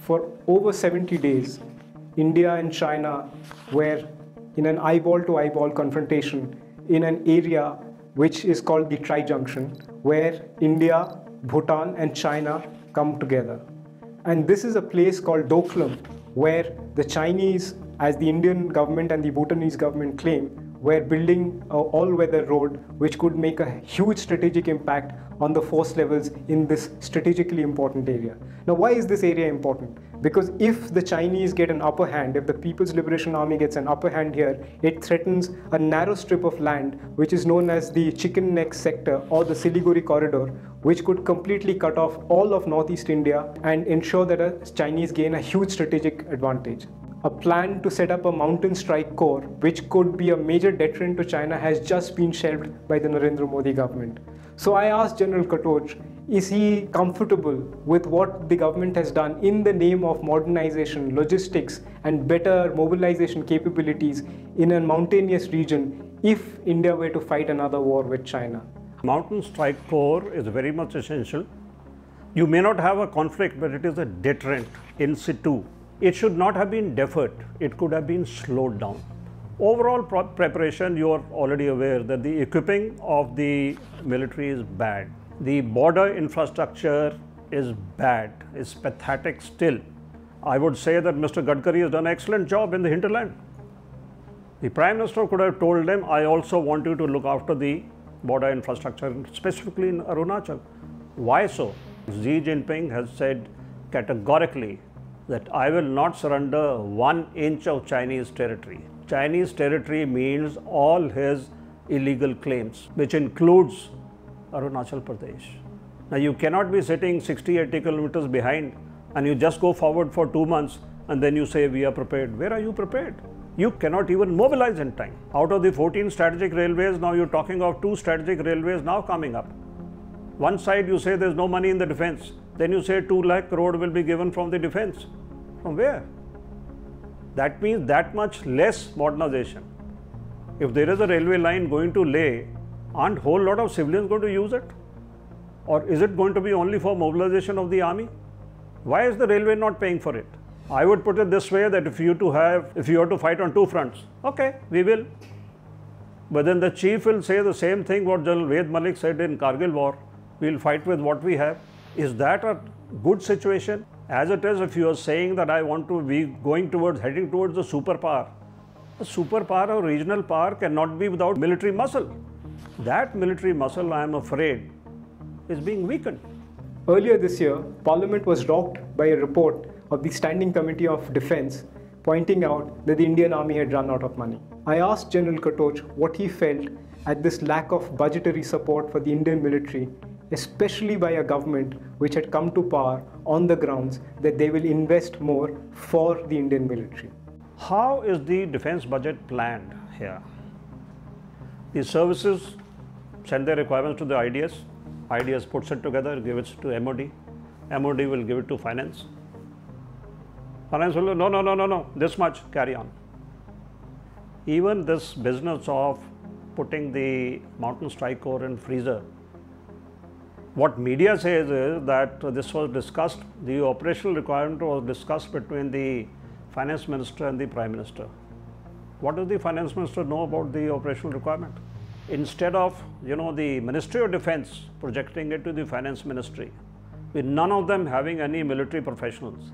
for over 70 days, India and China were in an eyeball-to-eyeball confrontation in an area which is called the Tri-Junction, where India, Bhutan and China come together. And this is a place called Doklam, where the Chinese, as the Indian government and the Bhutanese government claim, were building an all-weather road which could make a huge strategic impact on the force levels in this strategically important area. Now, why is this area important? Because if the Chinese get an upper hand, if the People's Liberation Army gets an upper hand here, it threatens a narrow strip of land which is known as the Chicken Neck sector or the Siliguri corridor, which could completely cut off all of Northeast India and ensure that the Chinese gain a huge strategic advantage. A plan to set up a mountain strike corps, which could be a major deterrent to China, has just been shelved by the Narendra Modi government. So I asked General Katoch, is he comfortable with what the government has done in the name of modernization, logistics, and better mobilization capabilities in a mountainous region if India were to fight another war with China? Mountain strike corps is very much essential. You may not have a conflict, but it is a deterrent in situ. It should not have been deferred. It could have been slowed down. Overall preparation, you are already aware that the equipping of the military is bad. The border infrastructure is bad, is pathetic still. I would say that Mr. Gadkari has done an excellent job in the hinterland. The Prime Minister could have told them, I also want you to look after the border infrastructure, specifically in Arunachal. Why so? Xi Jinping has said categorically that I will not surrender 1 inch of Chinese territory. Chinese territory means all his illegal claims, which includes Arunachal Pradesh. Now you cannot be sitting 60-80 kilometers behind and you just go forward for 2 months and then you say we are prepared. Where are you prepared? You cannot even mobilize in time. Out of the 14 strategic railways, now you're talking of 2 strategic railways now coming up. One side you say there's no money in the defense. Then you say 2 lakh crore will be given from the defense. From where? That means that much less modernization. If there is a railway line going to Leh, aren't a whole lot of civilians going to use it? Or is it going to be only for mobilization of the army? Why is the railway not paying for it? I would put it this way, that if you have to fight on 2 fronts, okay, we will. But then the chief will say the same thing what General Ved Malik said in Kargil war. We'll fight with what we have. Is that a good situation? As it is, if you are saying that I want to be heading towards the superpower, a superpower or regional power cannot be without military muscle. That military muscle, I am afraid, is being weakened. Earlier this year, Parliament was rocked by a report of the Standing Committee of Defence pointing out that the Indian Army had run out of money. I asked General Katoch what he felt at this lack of budgetary support for the Indian military, especially by a government which had come to power on the grounds that they will invest more for the Indian military. How is the defense budget planned here? The services send their requirements to the IDS. IDS puts it together, gives it to MOD. MOD will give it to Finance. Finance will say, no, this much, carry on. Even this business of putting the Mountain Strike Corps in freezer, what media says is that this was discussed, the operational requirement was discussed between the Finance Minister and the Prime Minister. What does the Finance Minister know about the operational requirement? Instead of, the Ministry of Defence projecting it to the Finance Ministry, with none of them having any military professionals,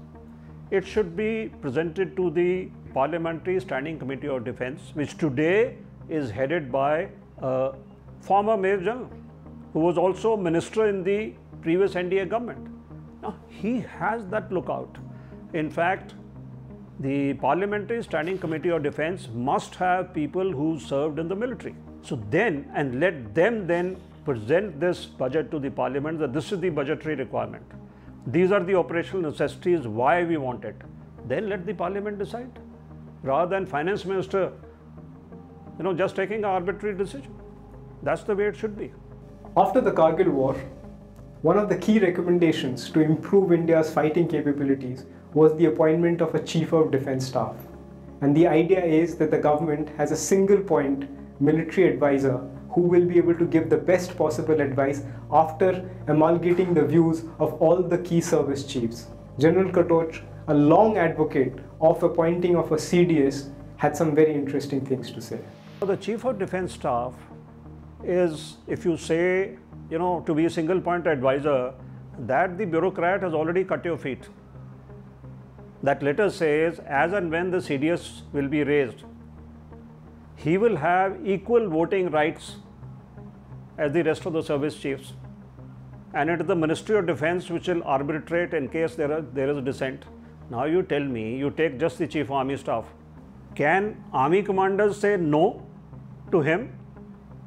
it should be presented to the Parliamentary Standing Committee of Defence, which today is headed by a former Major General, who was also Minister in the previous NDA government. Now, he has that lookout. In fact, the Parliamentary Standing Committee of Defence must have people who served in the military. So then, and let them then present this budget to the Parliament, that this is the budgetary requirement. These are the operational necessities, why we want it. Then let the Parliament decide, rather than Finance Minister, just taking an arbitrary decision. That's the way it should be. After the Kargil war, one of the key recommendations to improve India's fighting capabilities was the appointment of a Chief of Defence Staff. And the idea is that the government has a single point military advisor who will be able to give the best possible advice after amalgamating the views of all the key service chiefs. General Katoch, a long advocate of appointing of a CDS, had some very interesting things to say. The Chief of Defence Staff is, if you say, to be a single point advisor, that the bureaucrat has already cut your feet. That letter says, as and when the CDS will be raised, he will have equal voting rights as the rest of the service chiefs. And it is the Ministry of Defence which will arbitrate in case there is a dissent. Now you tell me, you take just the Chief of Army Staff. Can army commanders say no to him?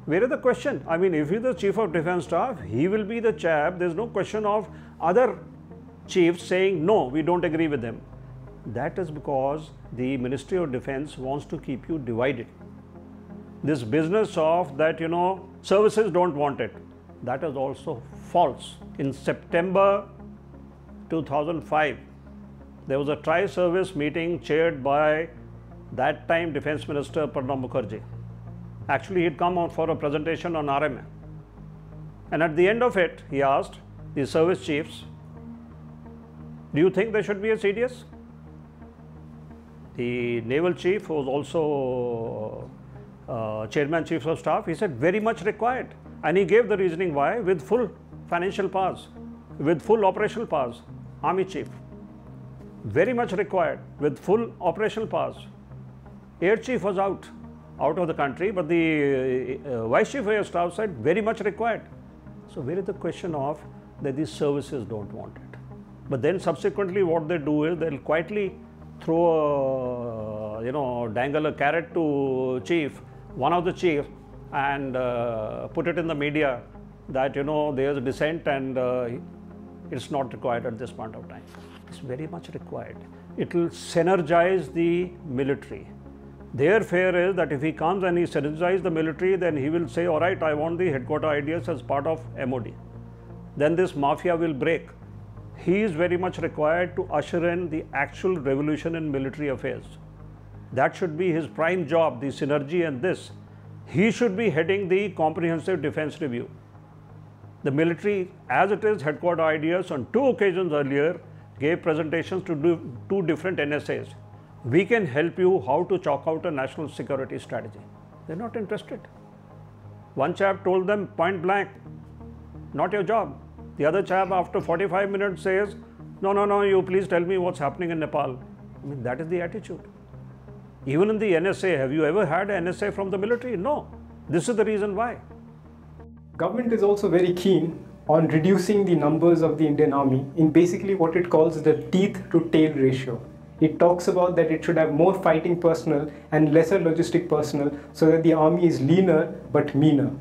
Where is the question? I mean, if he is the Chief of Defence Staff, he will be the chap. There is no question of other chiefs saying no, we don't agree with him. That is because the Ministry of Defence wants to keep you divided. This business of that, services don't want it, that is also false. In September 2005, there was a tri-service meeting chaired by that time Defence Minister Pranab Mukherjee. Actually, he'd come out for a presentation on RMA. And at the end of it, he asked the service chiefs, do you think there should be a CDS? The naval chief, who was also chairman chief of staff, he said very much required. And he gave the reasoning why, with full financial powers, with full operational powers. Army chief, very much required, with full operational powers. Air chief was out of the country, but the vice chief of air staff said very much required. So where is the question of that these services don't want it? But then subsequently what they do is they'll quietly throw dangle a carrot to one of the chief, and put it in the media that there's a dissent and it's not required at this point of time. It's very much required. It will synergize the military. Their fear is that if he comes and he synergizes the military, then he will say, all right, I want the headquarter ideas as part of MOD. Then this mafia will break. He is very much required to usher in the actual revolution in military affairs. That should be his prime job, the synergy and this. He should be heading the comprehensive defense review. The military, as it is, headquarter ideas on 2 occasions earlier gave presentations to 2 different NSAs. We can help you how to chalk out a national security strategy. They're not interested. One chap told them point blank, not your job. The other chap after 45 minutes says, no, you please tell me what's happening in Nepal. I mean, that is the attitude. Even in the NSA, have you ever had an NSA from the military? No. This is the reason why. Government is also very keen on reducing the numbers of the Indian Army in basically what it calls the teeth to tail ratio. It talks about that it should have more fighting personnel and lesser logistic personnel so that the army is leaner but meaner.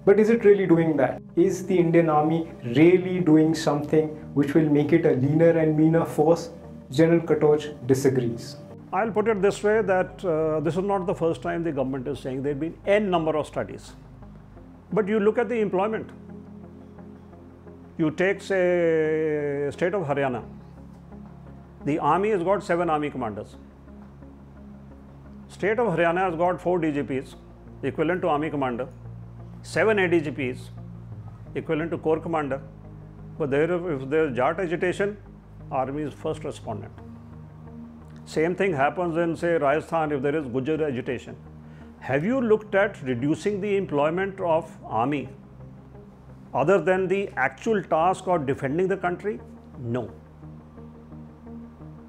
But is it really doing that? Is the Indian Army really doing something which will make it a leaner and meaner force? General Katoch disagrees. I'll put it this way, that this is not the first time the government is saying. There have been n number of studies. But you look at the employment. You take, say, state of Haryana. The army has got 7 army commanders. State of Haryana has got 4 DGPs, equivalent to army commander, 7 ADGPs, equivalent to corps commander. But if there is Jat agitation, army is first respondent. Same thing happens in, say, Rajasthan if there is Gujar agitation. Have you looked at reducing the employment of army other than the actual task of defending the country? No.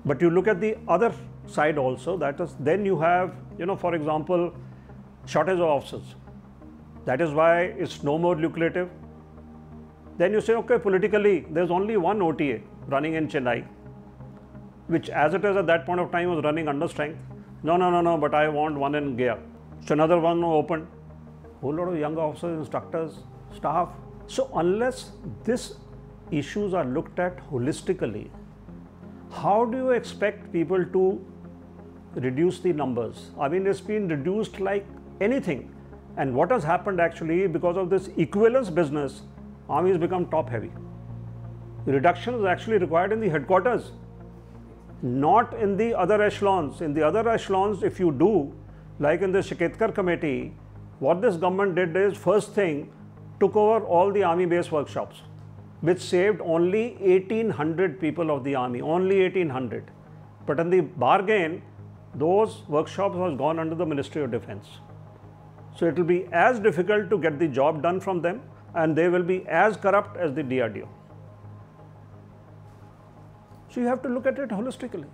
But you look at the other side also, that is, then you have, for example, shortage of officers. That is why it's no more lucrative. Then you say, okay, politically, there's only one OTA running in Chennai, which as it is at that point of time was running under strength. No, but I want one in Gaya. So another one opened. Whole lot of young officers, instructors, staff. So unless these issues are looked at holistically, how do you expect people to reduce the numbers? I mean, it's been reduced like anything. And what has happened actually, because of this equivalence business, army has become top heavy. The reduction is actually required in the headquarters, not in the other echelons. In the other echelons, if you do, like in the Shiketkar committee, what this government did is, first thing, took over all the army base workshops, which saved only 1800 people of the army, only 1800. But in the bargain, those workshops was gone under the Ministry of Defense. So it will be as difficult to get the job done from them, and they will be as corrupt as the DRDO. So you have to look at it holistically.